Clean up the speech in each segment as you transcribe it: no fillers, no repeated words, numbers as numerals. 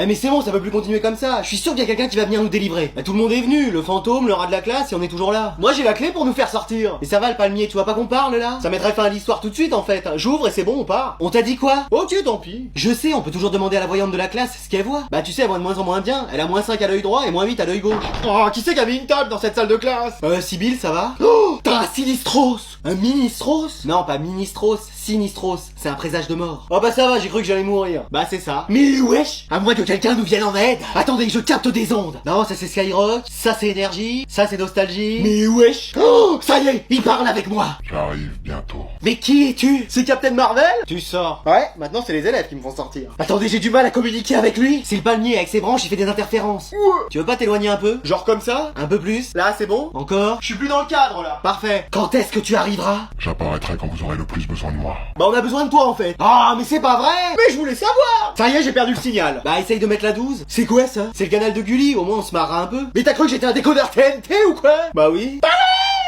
Eh mais c'est bon, ça peut plus continuer comme ça. Je suis sûr qu'il y a quelqu'un qui va venir nous délivrer. Bah tout le monde est venu, le fantôme, le rat de la classe, et on est toujours là. Moi j'ai la clé pour nous faire sortir. Et ça va le palmier, tu vois pas qu'on parle là? Ça mettrait fin à l'histoire tout de suite en fait. J'ouvre et c'est bon, on part. On t'a dit quoi? Ok, tant pis. Je sais, on peut toujours demander à la voyante de la classe ce qu'elle voit. Bah tu sais, elle voit de moins en moins bien. Elle a -5 à l'œil droit et -8 à l'œil gauche. Oh, qui c'est qui a mis une table dans cette salle de classe? Sibyl, ça va? Oh, t'as un sinistros! Un ministros? Non, pas ministros, sinistros. C'est un présage de mort. Oh bah ça va, j'ai cru que j'allais mourir. Bah c'est ça. Mais wesh! À moins que quelqu'un nous vienne en aide. Attendez, je capte des ondes. Non, ça c'est Skyrock, ça c'est énergie, ça c'est nostalgie. Mais wesh! Oh, ça y est, il parle avec moi. J'arrive bientôt. Mais qui es-tu? C'est Captain Marvel? Tu sors. Ouais, maintenant c'est les élèves qui me font sortir. Attendez, j'ai du mal à communiquer avec lui. C'est le palmier, avec ses branches, il fait des interférences. Tu veux pas t'éloigner un peu? Genre comme ça? Un peu plus? Là, c'est bon? Encore? Je suis plus dans le cadre, là. Parfait. Quand est-ce que tu arriveras? J'apparaîtrai quand vous aurez le plus besoin de moi. Bah on a besoin de toi en fait. Ah mais c'est pas vrai. Mais je voulais savoir. Ça y est, j'ai perdu le signal. Bah essaye de mettre la 12. C'est quoi ça? C'est le canal de Gulli, au moins on se marrera un peu. Mais t'as cru que j'étais un décodeur TNT ou quoi? Bah oui. Parlez!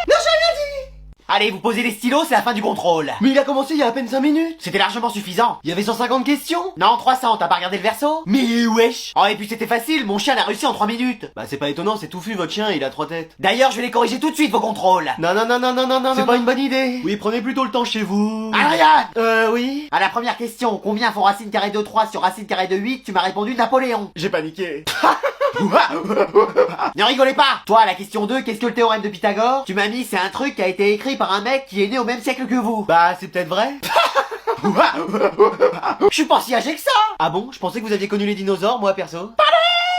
Non, j'ai rien dit. Allez, vous posez les stylos, c'est la fin du contrôle. Mais il a commencé il y a à peine 5 minutes. C'était largement suffisant. Il y avait 150 questions. Non, 300, t'as pas regardé le verso? Mais wesh. Oh et puis c'était facile, mon chien l'a réussi en 3 minutes. Bah c'est pas étonnant, c'est touffu votre chien, il a 3 têtes. D'ailleurs, je vais les corriger tout de suite vos contrôles. Non, c'est pas une bonne idée. Oui, prenez plutôt le temps chez vous. Adrien. Oui. À la première question, combien font racine carrée de 3 sur racine carrée de 8? Tu m'as répondu Napoléon. J'ai paniqué. Ne rigolez pas. Toi, à la question 2, qu'est-ce que le théorème de Pythagore? Tu m'as mis, c'est un truc qui a été écrit par un mec qui est né au même siècle que vous. Bah, c'est peut-être vrai. Je suis pas si âgé que ça. Ah bon? Je pensais que vous aviez connu les dinosaures, moi, perso.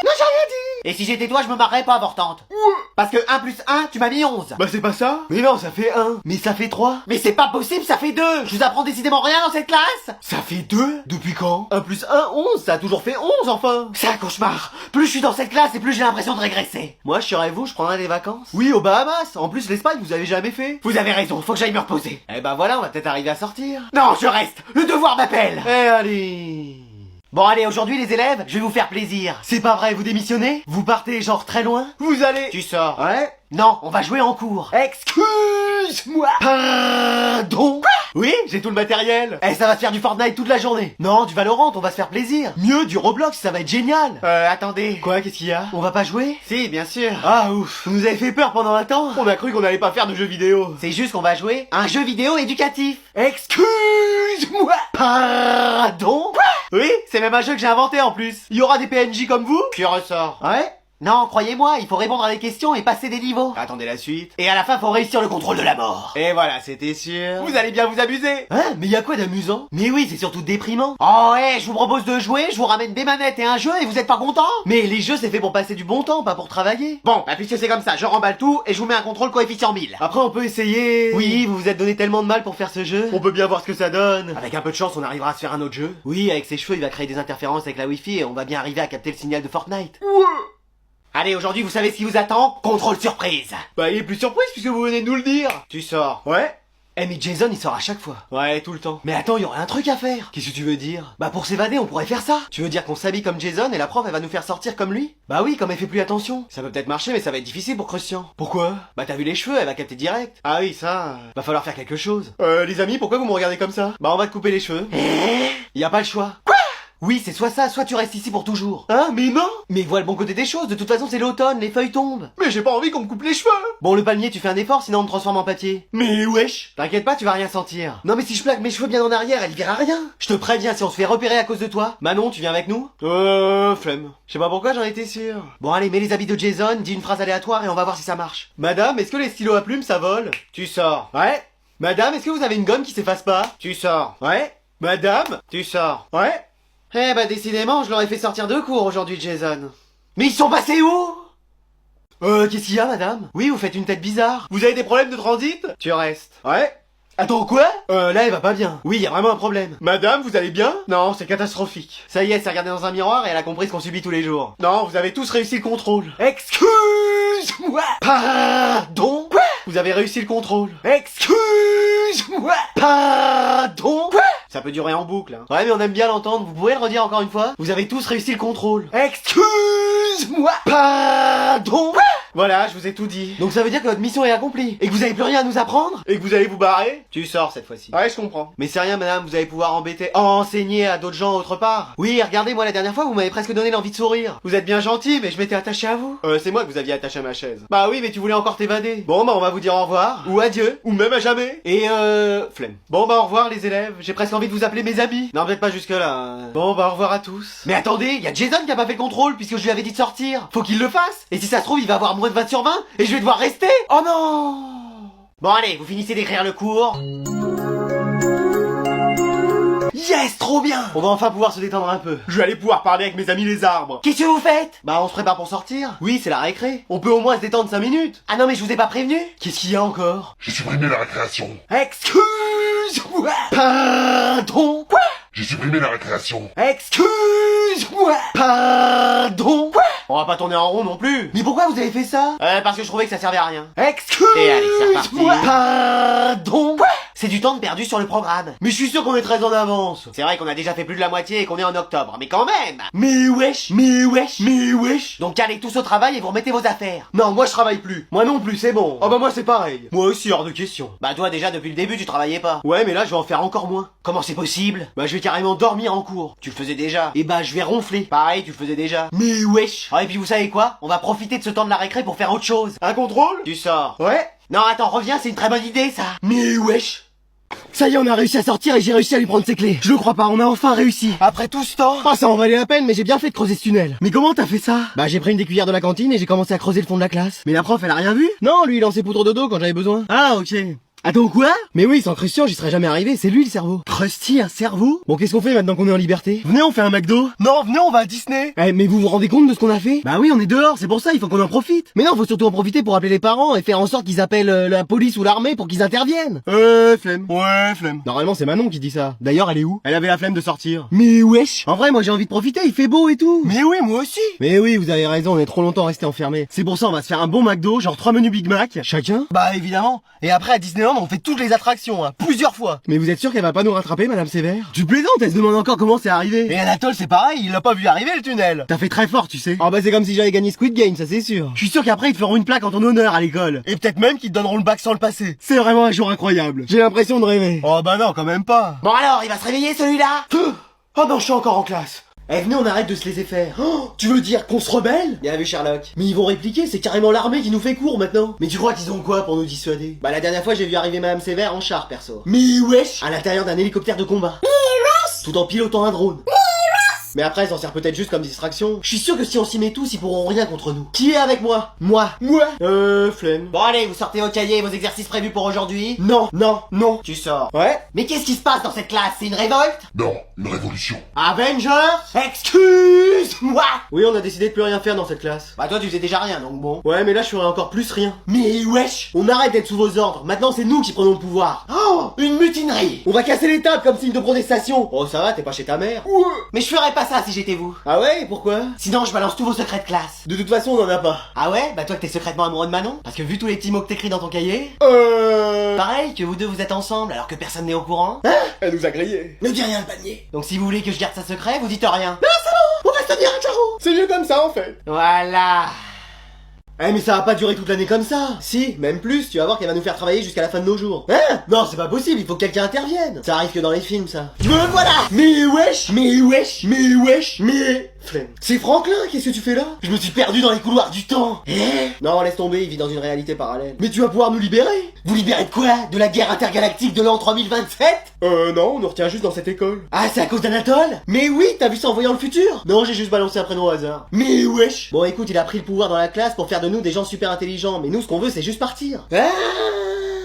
Non, j'ai rien dit. Et si j'étais toi, je me marrerais pas, avortante. Parce que 1 plus 1, tu m'as mis 11. Bah c'est pas ça. Mais non, ça fait 1. Mais ça fait 3. Mais c'est pas possible, ça fait 2. Je vous apprends décidément rien dans cette classe. Ça fait 2? Depuis quand? 1 plus 1, 11. Ça a toujours fait 11, enfin. C'est un cauchemar. Plus je suis dans cette classe et plus j'ai l'impression de régresser. Moi, je serais vous, je prendrais des vacances. Oui, aux Bahamas. En plus, l'Espagne, vous avez jamais fait. Vous avez raison, faut que j'aille me reposer. Eh ben voilà, on va peut-être arriver à sortir. Non, je reste. Le devoir m'appelle. Eh allez. Bon allez, aujourd'hui les élèves, je vais vous faire plaisir. C'est pas vrai, vous démissionnez? Vous partez genre très loin? Vous allez... Tu sors. Ouais? Non, on va jouer en cours. Excuse-moi. Pardon? Quoi? Oui, j'ai tout le matériel. Eh, ça va se faire du Fortnite toute la journée. Non, du Valorant, on va se faire plaisir. Mieux, du Roblox, ça va être génial. Attendez. Quoi, qu'est-ce qu'il y a? On va pas jouer? Si, bien sûr. Ah ouf, vous nous avez fait peur pendant un temps. On a cru qu'on allait pas faire de jeux vidéo. C'est juste qu'on va jouer un jeu vidéo éducatif. Excuse-moi. Pardon? Quoi? Oui, c'est même un jeu que j'ai inventé en plus. Il y aura des PNJ comme vous? Qui ressort. Ouais? Non, croyez-moi, il faut répondre à des questions et passer des niveaux. Attendez la suite. Et à la fin, faut réussir le contrôle de la mort. Et voilà, c'était sûr. Vous allez bien vous amuser. Hein? Mais y a quoi d'amusant? Mais oui, c'est surtout déprimant. Oh ouais, je vous propose de jouer, je vous ramène des manettes et un jeu et vous êtes pas content? Mais les jeux, c'est fait pour passer du bon temps, pas pour travailler. Bon, bah puisque c'est comme ça, je remballe tout et je vous mets un contrôle coefficient 1000. Après, on peut essayer... Oui, vous vous êtes donné tellement de mal pour faire ce jeu. On peut bien voir ce que ça donne. Avec un peu de chance, on arrivera à se faire un autre jeu. Oui, avec ses cheveux, il va créer des interférences avec la Wi-Fi et on va bien arriver à capter le signal de Fortnite. Allez, aujourd'hui, vous savez ce qui vous attend? Contrôle surprise. Bah, il est plus surprise puisque vous venez de nous le dire. Tu sors. Ouais? Eh mais Jason il sort à chaque fois. Ouais, tout le temps. Mais attends, il y aurait un truc à faire. Qu'est-ce que tu veux dire? Bah pour s'évader, on pourrait faire ça. Tu veux dire qu'on s'habille comme Jason et la prof elle va nous faire sortir comme lui? Bah oui, comme elle fait plus attention. Ça peut peut-être marcher mais ça va être difficile pour Christian. Pourquoi? Bah t'as vu les cheveux, elle va capter direct. Ah oui, ça... Va falloir faire quelque chose. Les amis, pourquoi vous me regardez comme ça? Bah on va te couper les cheveux. Y a pas le choix. Quoi? Oui, c'est soit ça, soit tu restes ici pour toujours. Hein? Mais non! Mais vois le bon côté des choses, de toute façon c'est l'automne, les feuilles tombent. Mais j'ai pas envie qu'on me coupe les cheveux! Bon, le palmier, tu fais un effort, sinon on me transforme en papier. Mais wesh! T'inquiète pas, tu vas rien sentir. Non mais si je plaque mes cheveux bien en arrière, elle verra rien. Je te préviens, si on se fait repérer à cause de toi. Manon, tu viens avec nous? Flemme. Je sais pas pourquoi, j'en étais sûr. Bon allez, mets les habits de Jason, dis une phrase aléatoire et on va voir si ça marche. Madame, est-ce que les stylos à plumes ça vole? Tu sors. Ouais? Madame, est-ce que vous avez une gomme qui s'efface pas? Tu sors. Ouais? Madame? Tu sors. Ouais? Eh bah décidément, je l'aurais fait sortir de cours aujourd'hui, Jason. Mais ils sont passés où? Qu'est-ce qu'il y a, madame? Oui, vous faites une tête bizarre. Vous avez des problèmes de transit? Tu restes. Ouais? Attends, quoi? Là, elle va pas bien. Oui, y a vraiment un problème. Madame, vous allez bien? Non, c'est catastrophique. Ça y est, elle s'est regardée dans un miroir et elle a compris ce qu'on subit tous les jours. Non, vous avez tous réussi le contrôle. Excuse-moi! Pardon? Quoi? Vous avez réussi le contrôle. Excuse-moi! Pardon? Quoi? Ça peut durer en boucle, hein. Ouais, mais on aime bien l'entendre. Vous pouvez le redire encore une fois? Vous avez tous réussi le contrôle. Excuse-moi! Pardon? Quoi? Voilà, je vous ai tout dit. Donc ça veut dire que votre mission est accomplie. Et que vous avez plus rien à nous apprendre? Et que vous allez vous barrer? Tu sors cette fois-ci. Ouais, je comprends. Mais c'est rien, madame, vous allez pouvoir enseigner à d'autres gens autre part. Oui, regardez, moi la dernière fois, vous m'avez presque donné l'envie de sourire. Vous êtes bien gentil, mais je m'étais attaché à vous. C'est moi que vous aviez attaché à ma chaise. Bah oui, mais tu voulais encore t'évader. Bon, bah on va vous dire au revoir. Ou adieu. Ou même à jamais. Et flemme. Bon, bah au revoir les élèves. J'ai presque envie de vous appeler mes amis. Non, peut-être pas jusque là. Bon, bah au revoir à tous. Mais attendez, il y a Jason qui a pas fait le contrôle puisque je lui avais dit de sortir. Faut qu'il le fasse. Et si ça se trouve, il va avoir moins de 20 sur 20 et je vais devoir rester. Oh non! Bon allez, vous finissez d'écrire le cours. Yes, trop bien! On va enfin pouvoir se détendre un peu. Je vais aller pouvoir parler avec mes amis les arbres. Qu'est-ce que vous faites? Bah on se prépare pour sortir. Oui, c'est la récré. On peut au moins se détendre 5 minutes. Ah non mais je vous ai pas prévenu. Qu'est-ce qu'il y a encore? J'ai supprimé la récréation. Excuse-moi. Pardon. Quoi? J'ai supprimé la récréation. Excuse-moi. Pardon. Quoi? On va pas tourner en rond non plus. Mais pourquoi vous avez fait ça? Parce que je trouvais que ça servait à rien. Et allez, c'est reparti. Pardon. Quoi? C'est du temps de perdu sur le programme. Mais je suis sûr qu'on est très en avance. C'est vrai qu'on a déjà fait plus de la moitié et qu'on est en octobre, mais quand même. Mais wesh. Donc allez tous au travail et vous remettez vos affaires. Non, moi je travaille plus. Moi non plus, c'est bon. Oh bah moi c'est pareil. Moi aussi, hors de question. Bah toi déjà depuis le début tu travaillais pas. Ouais, mais là je vais en faire encore moins. Comment c'est possible? Bah je vais carrément dormir en cours. Tu le faisais déjà. Et bah je vais ronfler. Pareil, tu le faisais déjà. Mais wesh. Ah et puis vous savez quoi? On va profiter de ce temps de la récré pour faire autre chose. Un contrôle? Tu sors. Ouais. Non attends, reviens, c'est une très bonne idée ça. Mais wesh. Ça y est, on a réussi à sortir et j'ai réussi à lui prendre ses clés. Je le crois pas, on a enfin réussi. Après tout ce temps? Ah, ça en valait la peine, mais j'ai bien fait de creuser ce tunnel. Mais comment t'as fait ça? Bah, j'ai pris une des cuillères de la cantine et j'ai commencé à creuser le fond de la classe. Mais la prof, elle a rien vu? Non, lui, il lançait poudre de dos quand j'avais besoin. Ah, ok. Attends, quoi? Mais oui, sans Christian, j'y serais jamais arrivé, c'est lui le cerveau. Krusty, un cerveau? Bon, qu'est-ce qu'on fait maintenant qu'on est en liberté? Venez, on fait un McDo. Non, venez, on va à Disney. Eh, mais vous vous rendez compte de ce qu'on a fait? Bah oui, on est dehors, c'est pour ça, il faut qu'on en profite. Mais non, faut surtout en profiter pour appeler les parents et faire en sorte qu'ils appellent la police ou l'armée pour qu'ils interviennent. Flemme. Ouais, flemme. Normalement, c'est Manon qui dit ça. D'ailleurs, elle est où? Elle avait la flemme de sortir. Mais wesh. En vrai, moi j'ai envie de profiter, il fait beau et tout. Mais oui, moi aussi. Mais oui, vous avez raison, on est trop longtemps restés enfermés. C'est pour ça, on va se faire un bon McDo, genre 3 menus Big Mac, chacun. Bah évidemment. Et après, à Disneyland, on fait toutes les attractions. Plusieurs fois. Mais vous êtes sûr qu'elle va pas nous rattraper, Madame Sévère? Tu plaisantes, elle se demande encore comment c'est arrivé. Et Anatole, c'est pareil, il l'a pas vu arriver le tunnel. T'as fait très fort, tu sais. Ah bah c'est comme si j'avais gagné Squid Game, ça c'est sûr. Je suis sûr qu'après ils te feront une plaque en ton honneur à l'école. Et peut-être même qu'ils te donneront le bac sans le passer. C'est vraiment un jour incroyable. J'ai l'impression de rêver. Oh bah non, quand même pas. Bon alors, il va se réveiller celui-là. Oh non, je suis encore en classe. Eh venez, on arrête de se laisser faire. Oh, tu veux dire qu'on se rebelle? Bien vu Sherlock. Mais ils vont répliquer, c'est carrément l'armée qui nous fait court maintenant. Mais tu crois qu'ils ont quoi pour nous dissuader? Bah la dernière fois j'ai vu arriver Madame Sévère en char perso. Mais wesh. À l'intérieur d'un hélicoptère de combat. Mais wesh. Tout en pilotant un drone. Mais après, elle s'en sert peut-être juste comme distraction. Je suis sûr que si on s'y met tous, ils pourront rien contre nous. Qui est avec moi? Moi. Flemme. Bon allez, vous sortez vos cahiers et vos exercices prévus pour aujourd'hui? Non. Tu sors. Ouais. Mais qu'est-ce qui se passe dans cette classe? C'est une révolte? Non, une révolution. Avengers? Excuse-moi. Oui, on a décidé de plus rien faire dans cette classe. Bah toi, tu faisais déjà rien, donc bon. Ouais, mais là, je ferai encore plus rien. Mais wesh. On arrête d'être sous vos ordres. Maintenant, c'est nous qui prenons le pouvoir. Oh, une mutinerie. On va casser les tables comme signe de protestation. Oh, ça va, t'es pas chez ta mère. Ouais. Mais je ferais pas ça si j'étais vous. Ah ouais, et pourquoi? Sinon je balance tous vos secrets de classe. De toute façon on en a pas. Ah ouais? Bah toi que t'es secrètement amoureux de Manon? Parce que vu tous les petits mots que t'écris dans ton cahier. Pareil, que vous deux vous êtes ensemble alors que personne n'est au courant. Hein? Elle nous a grillé. Ne dis rien le panier. Donc si vous voulez que je garde ça secret, vous dites rien. Non c'est bon, on va se tenir un carreau. C'est mieux comme ça en fait. Voilà. Eh mais ça va pas durer toute l'année comme ça. Si, même plus, tu vas voir qu'elle va nous faire travailler jusqu'à la fin de nos jours. Hein? Non, c'est pas possible, il faut que quelqu'un intervienne. Ça arrive que dans les films, ça. Me voilà. Mais flemme. C'est Franklin, qu'est-ce que tu fais là? Je me suis perdu dans les couloirs du temps. Non, laisse tomber, il vit dans une réalité parallèle. Mais tu vas pouvoir nous libérer. Vous libérer de quoi? De la guerre intergalactique de l'an 3027? Non, on nous retient juste dans cette école. Ah, c'est à cause d'Anatole? Mais oui, t'as vu ça en voyant le futur? Non, j'ai juste balancé un prénom au hasard. Mais wesh. Bon écoute, il a pris le pouvoir dans la classe pour faire de nous des gens super intelligents, mais nous ce qu'on veut c'est juste partir.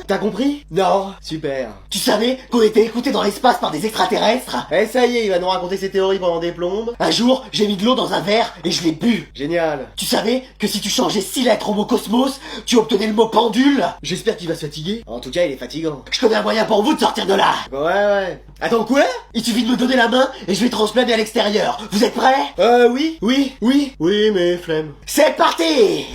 T'as compris? Non. Super. Tu savais qu'on était écoutés dans l'espace par des extraterrestres? Eh ça y est, il va nous raconter ses théories pendant des plombes. Un jour, j'ai mis de l'eau dans un verre et je l'ai bu. Génial. Tu savais que si tu changeais 6 lettres au mot cosmos, tu obtenais le mot pendule? J'espère qu'il va se fatiguer. En tout cas, il est fatigant. Je connais un moyen pour vous de sortir de là. Ouais. Attends quoi? Il suffit de me donner la main et je vais transplaner à l'extérieur. Vous êtes prêts? Oui, mais flemme. C'est parti!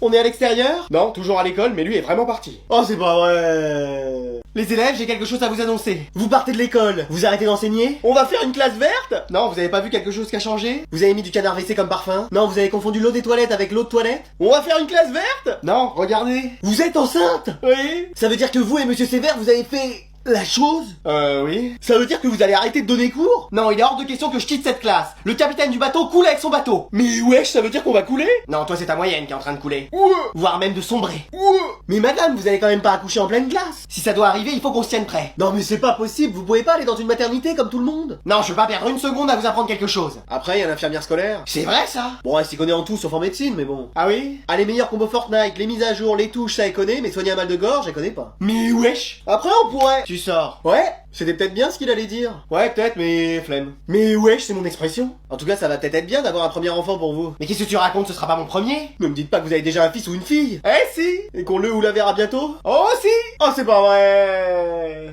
On est à l'extérieur? Non, toujours à l'école, mais lui est vraiment parti. Oh, c'est pas vrai. Les élèves, j'ai quelque chose à vous annoncer. Vous partez de l'école, vous arrêtez d'enseigner. On va faire une classe verte? Non, vous avez pas vu quelque chose qui a changé? Vous avez mis du canard WC comme parfum? Non, vous avez confondu l'eau des toilettes avec l'eau de toilette? On va faire une classe verte? Non, regardez. Vous êtes enceinte? Oui. Ça veut dire que vous et Monsieur Sévère, vous avez fait... la chose? Oui. Ça veut dire que vous allez arrêter de donner cours? Non, il est hors de question que je quitte cette classe. Le capitaine du bateau coule avec son bateau. Mais wesh, ça veut dire qu'on va couler? Non, toi c'est ta moyenne qui est en train de couler. Ouh. Voire même de sombrer. Ouh. Mais madame, vous allez quand même pas accoucher en pleine glace. Si ça doit arriver, il faut qu'on se tienne prêt. Non mais c'est pas possible, vous pouvez pas aller dans une maternité comme tout le monde. Non, je veux pas perdre une seconde à vous apprendre quelque chose. Après, il y a l'infirmière scolaire. C'est vrai ça? Bon, elle s'y connaît en tout sauf en médecine, mais bon. Ah oui? Ah, les meilleurs combos Fortnite, les mises à jour, les touches, ça elle connaît, mais soigner un mal de gorge, elle connaît pas. Mais wesh. Après, on pourrait... Tu sors. Ouais, c'était peut-être bien ce qu'il allait dire. Ouais, peut-être, mais flemme. Mais wesh, c'est mon expression. En tout cas, ça va peut-être être bien d'avoir un premier enfant pour vous. Mais qu'est-ce que tu racontes, ce sera pas mon premier? Ne me dites pas que vous avez déjà un fils ou une fille. Eh si. Et qu'on le ou la verra bientôt. Oh si. Oh, c'est pas vrai.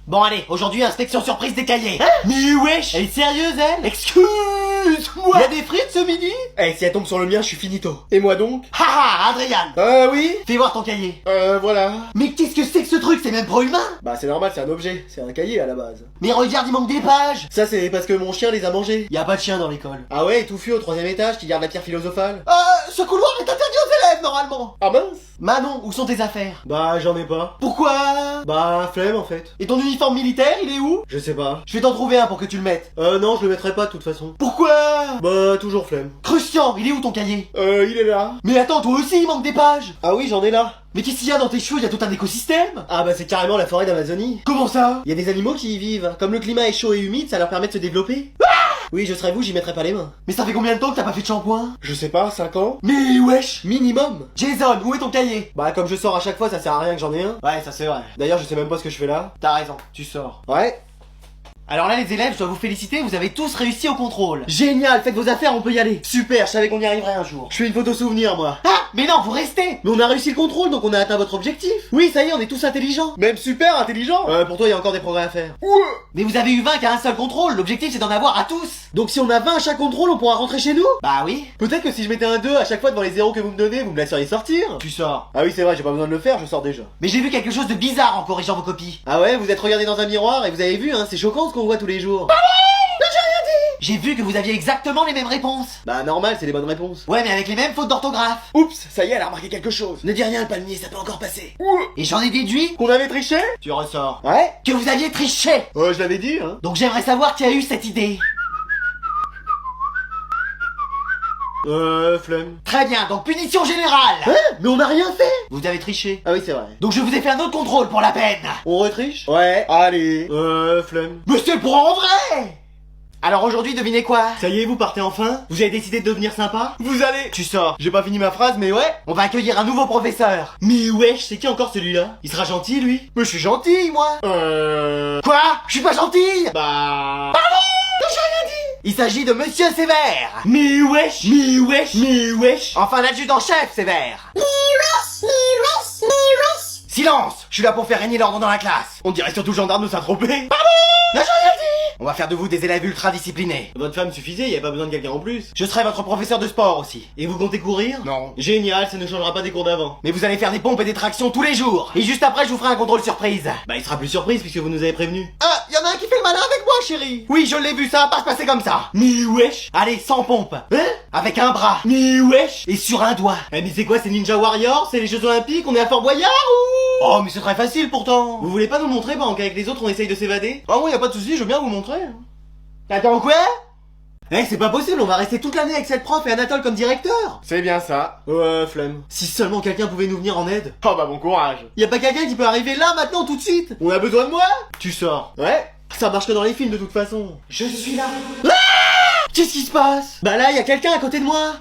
Bon allez, aujourd'hui inspection surprise des cahiers. Mais wesh. Elle est sérieuse elle? Excuse-moi. Y'a des frites ce midi? Eh, si elle tombe sur le mien, je suis finito. Et moi donc? Haha, Adrien. Oui. Fais voir ton cahier. Voilà. Mais qu'est-ce que c'est que ce truc? C'est même pro-humain. Bah, c'est normal, c'est un objet. C'est un cahier à la base. Mais regarde, il manque des pages. Ça, c'est parce que mon chien les a mangés. Y a pas de chien dans l'école. Ah ouais, touffu au 3ème étage qui garde la pierre philosophale. Ce couloir est interdit aux élèves normalement. Ah mince. Manon, où sont tes affaires? Bah, j'en ai pas. Pourquoi? Bah, flemme en fait. Et ton uniforme militaire, il est où? Je sais pas. Je vais t'en trouver un pour que tu le mettes. Non, je le mettrai pas de toute façon. Pourquoi? Bah, toujours flemme. Christian, il est où ton cahier? Il est là. Mais attends, toi aussi, il manque des pages. Ah oui, j'en ai là. Mais qu'est-ce qu'il y a dans tes cheveux? Il y a tout un écosystème. Ah bah, c'est carrément la forêt d'Amazonie. Comment ça? Il y a des animaux qui y vivent. Comme le climat est chaud et humide, ça leur permet de se développer. Oui, je serais vous, j'y mettrais pas les mains. Mais ça fait combien de temps que t'as pas fait de shampoing? Je sais pas, 5 ans? Mais wesh. Minimum. Jason, où est ton cahier? Bah, comme je sors à chaque fois, ça sert à rien que j'en ai un. Ouais, ça c'est vrai. D'ailleurs, je sais même pas ce que je fais là. T'as raison, tu sors. Ouais. Alors là les élèves, je dois vous féliciter, vous avez tous réussi au contrôle. Génial, faites vos affaires, on peut y aller. Super, je savais qu'on y arriverait un jour. Je fais une photo souvenir, moi. Ah, mais non, vous restez. Mais on a réussi le contrôle, donc on a atteint votre objectif. Oui, ça y est, on est tous intelligents. Même super intelligent. Pour toi, il y a encore des progrès à faire. Mais vous avez eu 20 qu'à un seul contrôle, l'objectif c'est d'en avoir à tous. Donc si on a 20 à chaque contrôle, on pourra rentrer chez nous? Bah oui. Peut-être que si je mettais un 2 à chaque fois devant les zéros que vous me donnez, vous me laisseriez sortir. Tu sors. Ah oui, c'est vrai, j'ai pas besoin de le faire, je sors déjà. Mais j'ai vu quelque chose de bizarre en corrigeant vos copies. Ah ouais, vous êtes regardé dans un miroir et vous avez vu, hein, c'est choquant ce qu'on voit tous les jours. J'ai vu que vous aviez exactement les mêmes réponses. Bah normal, c'est les bonnes réponses. Ouais, mais avec les mêmes fautes d'orthographe. Oups, ça y est, elle a remarqué quelque chose. Ne dis rien, le palmier, ça peut encore passer. Et j'en ai déduit Qu'on avait triché? Tu ressors. Ouais. Que vous aviez triché. Je l'avais dit, hein. Donc j'aimerais savoir qui a eu cette idée. Flemme. Très bien, donc punition générale. Hein? Mais on a rien fait. Vous avez triché. Ah oui, c'est vrai. Donc je vous ai fait un autre contrôle pour la peine. On retriche? Ouais. Allez. Flemme. Mais c'est pour en vrai. Alors aujourd'hui, devinez quoi? Ça y est, vous partez enfin? Vous avez décidé de devenir sympa? Vous allez... Tu sors. J'ai pas fini ma phrase, mais ouais. On va accueillir un nouveau professeur. Mais wesh, c'est qui encore celui-là? Il sera gentil, lui? Mais je suis gentil, moi. Quoi? Je suis pas gentil. Bah... J'ai rien dit. Il s'agit de Monsieur Sévère. Mais wesh. Mais wesh. Mais wesh. Enfin, l'adjudant-chef Sévère. Silence. Je suis là pour faire régner l'ordre dans la classe. On dirait surtout le gendarme de Saint-Tropez. Non, j'ai rien dit. On va faire de vous des élèves ultra disciplinés. Votre femme suffisait, y a pas besoin de quelqu'un en plus. Je serai votre professeur de sport aussi. Et vous comptez courir? Non. Génial, ça ne changera pas des cours d'avant. Mais vous allez faire des pompes et des tractions tous les jours. Et juste après, je vous ferai un contrôle surprise. Bah, il sera plus surprise puisque vous nous avez prévenu. Ah, y en a un qui fait le malin avec moi, chérie. Oui, je l'ai vu, ça va pas se passer comme ça. Mais wesh. Allez, sans pompe. Hein? Avec un bras. Mais wesh. Et sur un doigt. Eh mais c'est quoi, c'est Ninja Warrior? C'est les Jeux Olympiques? On est à Fort Boyard ou... Oh, mais c'est très facile pourtant. Vous voulez pas nous montrer pendant qu'avec les autres on essaye de s'évader? Ah oui, y a pas de souci, je veux bien vous montrer. Attends, quoi? Eh, c'est pas possible, on va rester toute l'année avec cette prof et Anatole comme directeur. C'est bien ça. Ouais, flemme. Si seulement quelqu'un pouvait nous venir en aide. Oh bah bon courage. Y a pas quelqu'un qui peut arriver là, maintenant, tout de suite? On a besoin de moi? Tu sors. Ouais. Ça marche que dans les films de toute façon. Je suis là. Qu'est-ce qui se passe? Bah là, y a quelqu'un à côté de moi.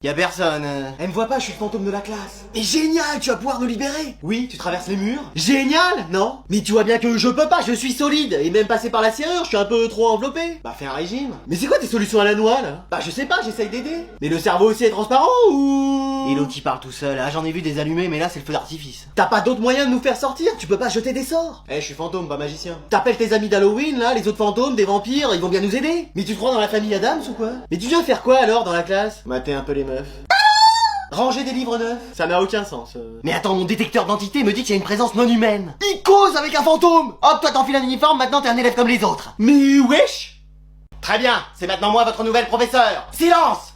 Y'a personne. Elle me voit pas, je suis le fantôme de la classe. Et génial, tu vas pouvoir nous libérer. Oui, tu traverses les murs. Génial, non? Mais tu vois bien que je peux pas, je suis solide. Et même passer par la serrure, je suis un peu trop enveloppé. Bah fais un régime. Mais c'est quoi tes solutions à la noix là? Bah je sais pas, j'essaye d'aider. Mais le cerveau aussi est transparent ou... Et l'autre qui parle tout seul. Ah, j'en ai vu des allumés, mais là c'est le feu d'artifice. T'as pas d'autre moyen de nous faire sortir? Tu peux pas jeter des sorts? Eh, je suis fantôme, pas magicien. T'appelles tes amis d'Halloween, là, les autres fantômes, des vampires, ils vont bien nous aider. Mais tu te crois dans la famille Adams ou quoi? Mais tu viens faire quoi alors dans la classe? Mater un peu les meufs. Ranger des livres neufs? Ça n'a aucun sens. Mais attends, mon détecteur d'entité me dit qu'il y a une présence non humaine. Il cause avec un fantôme! Hop, toi t'enfiles un uniforme, maintenant t'es un élève comme les autres. Mais wesh! Très bien, c'est maintenant moi votre nouvelle professeur. Silence!